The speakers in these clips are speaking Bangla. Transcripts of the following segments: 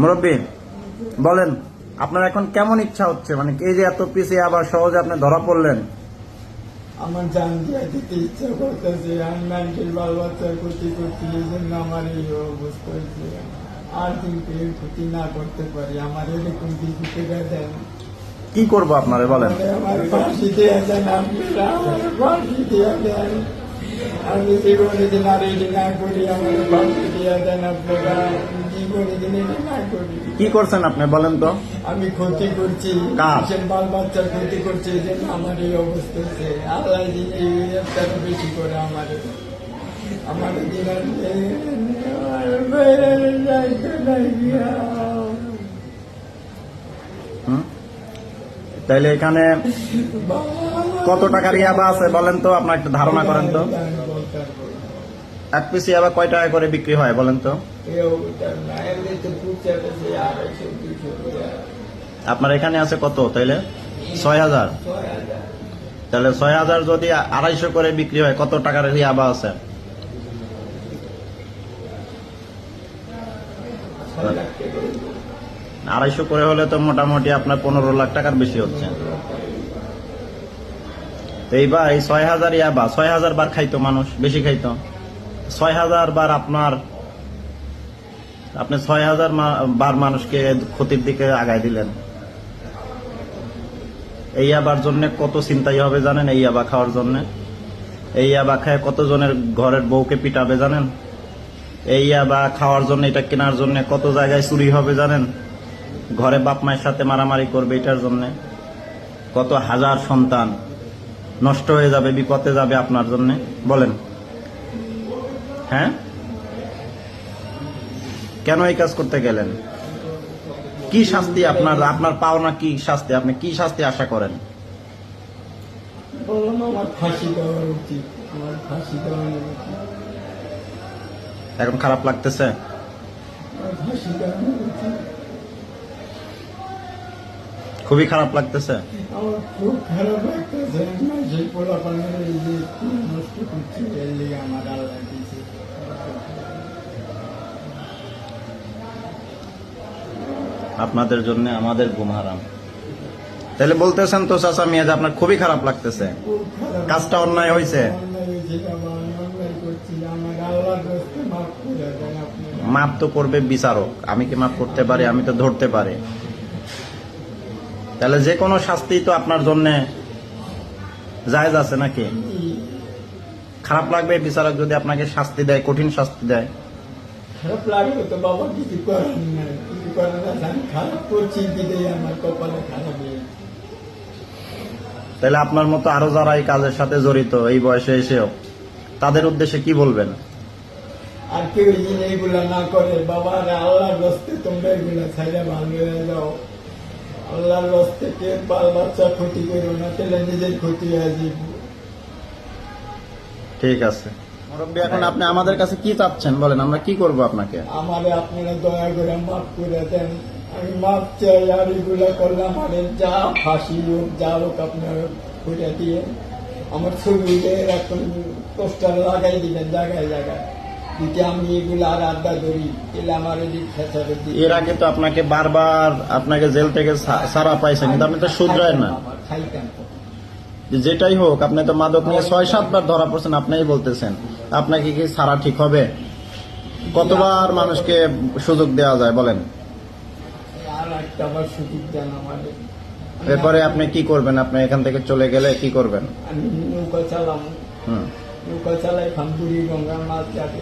মুরব্বী বলেন, আপনার এখন কেমন ইচ্ছা হচ্ছে? মানে এই যে এত পিছিয়ে আবার সহজে আপনি ধরা পড়লেন। আমার জান দিয়ে দিতে ইচ্ছা করতেছে, আমি মানুষের বাল বাচ্চার ক্ষতি করছি, এই জন্য আমার এই অবস্থা হয়েছে। আর কিন্তু এর ক্ষতি না করতে পারি, আমার এরকম কিছু টেকা দেন। কি করব আপনারে বলেন? আমার ফাঁসি দেওয়া দেন, আপনারা আমার ফাঁসি দেওয়া দেন। আমি জীবনে দিন আর এটি না করি, আমার ফাঁসি দেওয়া দেন আপনারা। জীবনে দিন এটি না করি। কি করছেন আপনি বলেন তো? আমি ক্ষতি করছি, কার? বাল বাচ্চার ক্ষতি করছি, এই জন্য আমার এই অবস্থা হচ্ছে। আল্লাহ দিন এই বেশি করে আমার দিন তাইলে এখানে কত টাকার ইয়াবা আছে বলেন তো? আপনার একটা ধারণা করেন তো। এক পিস ইয়াবা কয় টাকা করে বিক্রি হয় বলেন তো? আপনার এখানে আছে কত তাইলে? ৬,০০০। তাহলে ৬,০০০ যদি ২৫০ করে বিক্রি হয়, কত টাকার ইয়াবা আছে? ২৫০ করে হলে তো মোটামুটি আপনার ১৫ লাখ টাকার বেশি হচ্ছে। তো এইবার এই ৬,০০০ ইয়াবা ৬,০০০ বার খাইতো মানুষ, বেশি খাইতো। ৬,০০০ বার আপনি ৬,০০০ বার মানুষকে ক্ষতির দিকে আগায় দিলেন। এই ইয়াবার জন্য কত চিন্তাই হবে জানেন? এই ইয়াবা খাওয়ার জন্য, এই ইয়াবা খায় কতজনের ঘরের বউকে পিটাবে জানেন? এই ইয়াবা খাওয়ার জন্য, এটা কেনার জন্য কত জায়গায় চুরি হবে জানেন? ঘরে বাপ মায়ের সাথে মারামারি করবে এটার জন্য। কত হাজার সন্তান নষ্ট হয়ে যাবে, বিপদে যাবে আপনার জন্য বলেন। হ্যাঁ, কেন এই কাজ করতে গেলেন? কি শাস্তি আপনার পাওনা? কি শাস্তি? আপনি কি শাস্তি আশা করেন? বললাম আমার ফাঁসি দেওয়া উচিত, আমার ফাঁসি দেওয়া উচিত। এখন খারাপ লাগতেছে? আমার ফাঁসি দেওয়া উচিত। খুবই খারাপ লাগতেছে। আমার খুব খারাপ লাগতেছে, সেই পোলাপানের এই যে নষ্ট করছি, এর লিগে আমার আল্লাহ দিয়েছে। আপনাদের জন্য আমাদের ঘুম হারাম। তাহলে বলতেছেন তো চাচা মিয়া যে আপনার খুবই খারাপ লাগতেছে? কাজটা অন্যায় হয়েছে। মাপ তো করবে বিচারক, আমি কি মাপ করতে পারি? আমি তো ধরতে পারি। তাহলে যে কোনো শাস্তি তো আপনার জন্য জায়েজ আছে নাকি? খারাপ লাগবে বিচারক যদি আপনাকে শাস্তি দেয়, কঠিন শাস্তি দেয়? খারাপ লাগবে তো বাবা, কিছু করার নাই, কিছু করার না। আমি খারাপ করছি বিদেয় আমার কপালে খারাপ হয়ে। তাহলে আপনার মতো আরো যারা এই কাজের সাথে জড়িত এই বয়সে এসেও, তাদের উদ্দেশ্যে কি বলবেন? আর কেউ এইগুলা না করে বাবা, আল্লাহর রাস্তে তোমরা এগুলা ছাইরা ভালো হয়ে যাও। আল্লাহর রাস্তে কে বাল বাচ্চা ক্ষতি করো না, তাহলে নিজের ক্ষতি হয়ে যাবে। ঠিক আছে মুরব্বী, এখন আপনি আমাদের কাছে কি চাচ্ছেন বলেন? আমরা কি করব আপনাকে? আমারে আপনারা দয়া করে মাফ করে দেন, আমি মাফ চাই। আর এগুলা করলে আমাদের যা ফাঁসি হোক, যা হোক আপনারা করে দিয়ে আমার ছবিতে এখন পোস্টার লাগাই দিবেন জায়গায় জায়গায়, যদি আমি এগুলো আর আড্ডা ধরি তাহলে আমার এর আগে তো আপনাকে বারবার আপনাকে জেল থেকে ছাড়া পাইছেন, কিন্তু আপনি তো শুধরায় না। খাইতেন যেটাই হোক, আপনি তো মাদক নিয়ে ৬-৭ বার ধরা পড়ছেন, আপনিই বলতেছেন। আপনাকে কি ছাড়া ঠিক হবে? কতবার মানুষকে সুযোগ দেওয়া যায় বলেন? আর একটা বার সুযোগ দেন আমাদের। এরপরে আপনি কি করবেন? আপনি এখান থেকে চলে গেলে কি করবেন? আমি নৌকা চালাম, নৌকা চালাই, খামপুরি গঙ্গার মাছ যাবে।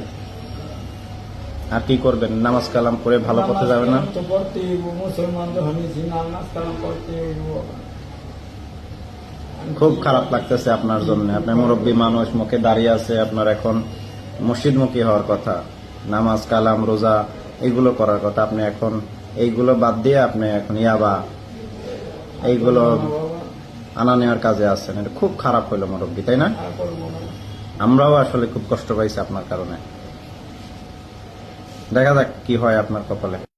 আর কি করবেন? নামাজ কালাম করে ভালো পথে যাবে না? তো পড়তে হইব, মুসলমান তো হয়েছি, নামাজ কালাম পড়তে হইব। খুব খারাপ লাগতেছে আপনার জন্য। আপনি মুরব্বী মানুষ, মুখে দাঁড়িয়ে আছে, আপনার এখন মসজিদমুখী হওয়ার কথা, নামাজ কালাম রোজা এইগুলো করার কথা। আপনি এখন এইগুলো বাদ দিয়ে আপনি এখন ইয়াবা এইগুলো আনা নেওয়ার কাজে আছেন। এটা খুব খারাপ হইলো মুরব্বী, তাই না? আমরাও আসলে খুব কষ্ট পাইছি আপনার কারণে। দেখা যাক কি হয় আপনার কপালে।